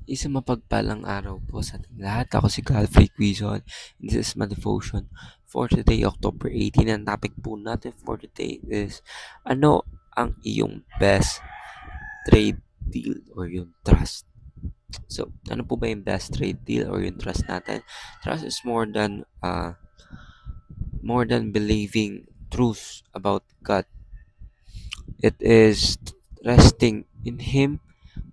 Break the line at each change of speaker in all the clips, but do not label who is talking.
Isang mapagpalang araw po sa ating lahat. Ako si Godfrey Quizon. This is my devotion for today, October 18. Ang topic po natin for today is ano ang iyong best trade deal or yung trust? So, ano po ba yung best trade deal or yung trust natin? Trust is more than believing truths about God. It is resting in Him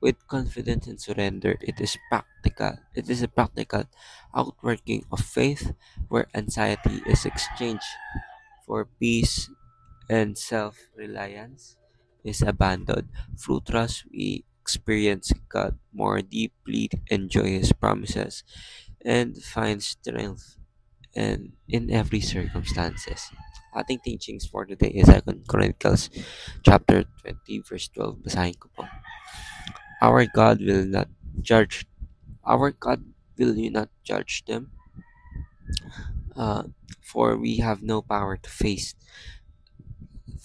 with confidence and surrender. It is practical. It is a practical outworking of faith where anxiety is exchanged for peace and self-reliance is abandoned. Through trust, we experience God more deeply, enjoy His promises, and find strength in every circumstances. Ating teachings for today is 2 Chronicles chapter 20 verse 12. Basahin ko po. Our God will not judge. Our God will you not judge them? Uh, for we have no power to face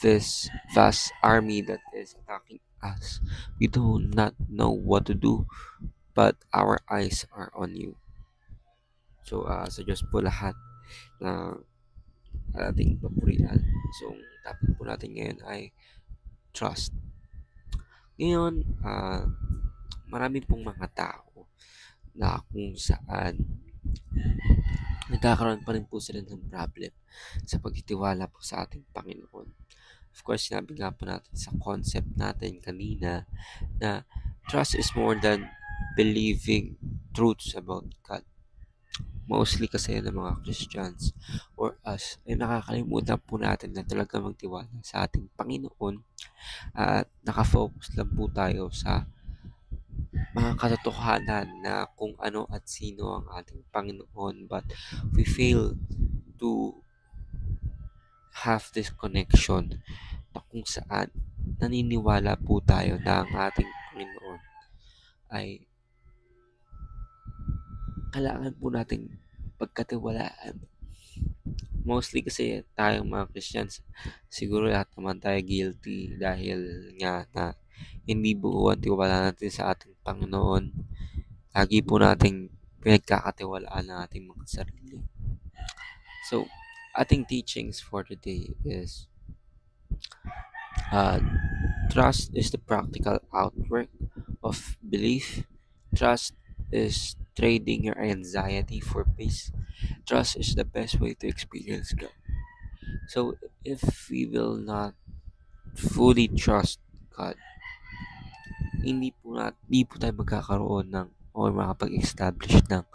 this vast army that is attacking us. We do not know what to do, but our eyes are on you. So, sa Diyos po lahat na ating papurihan. So, ang topic po natin ngayon ay trust. Ngayon, marami pong mga tao na kung saan nagkakaroon pa rin po sila ng problem sa pagtitiwala po sa ating Panginoon. Of course, sinabi nga po natin sa concept natin kanina na trust is more than believing truths about God. Mostly kasi ng mga Christians or us ay nakakalimutan po natin na talaga magtiwala sa ating Panginoon at nakafocus lang po tayo sa mga katotohanan na kung ano at sino ang ating Panginoon, but we fail to have this connection na kung saan naniniwala po tayo na ang ating Panginoon ay kailangan po nating pagkatiwalaan. Mostly kasi tayong mga Christians, siguro lahat naman tayo guilty dahil nga na hindi buo ang tiwala natin sa ating Panginoon. Lagi po nating pinagkakatiwalaan ang ating mga sarili. So, ating teachings for today is uh, trust is the practical outwork of belief. Trust is trading your anxiety for peace. Trust is the best way to experience God. So, if we will not fully trust God, hindi po tayo magkakaroon ng or makapag-establish ng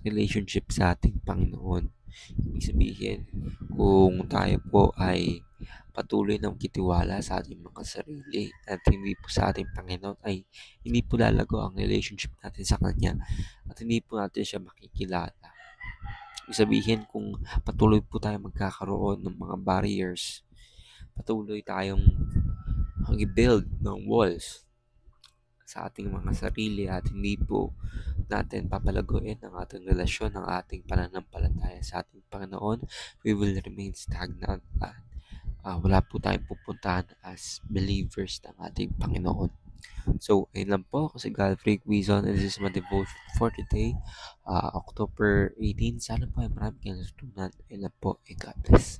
relationship sa ating Panginoon. Ibig sabihin, kung tayo po ay patuloy na magtitiwala sa ating mga sarili at hindi po sa ating Panginoon, ay hindi po lalago ang relationship natin sa Kanya at hindi po natin siya makikilala. Ibig sabihin, kung patuloy po tayo magkakaroon ng mga barriers, patuloy tayong mag-build ng walls sa ating mga sarili at hindi po natin papalaguin ang ating relasyon, ang ating pananampalataya sa ating Panginoon, we will remain stagnant at wala po tayong pupuntahan as believers ng ating Panginoon. So, ayun lang po. Ako si Godfrey Quizon and this is my devotion for today, October 18. Sana po ay marami kayong natutunan. Ayun lang po. God bless.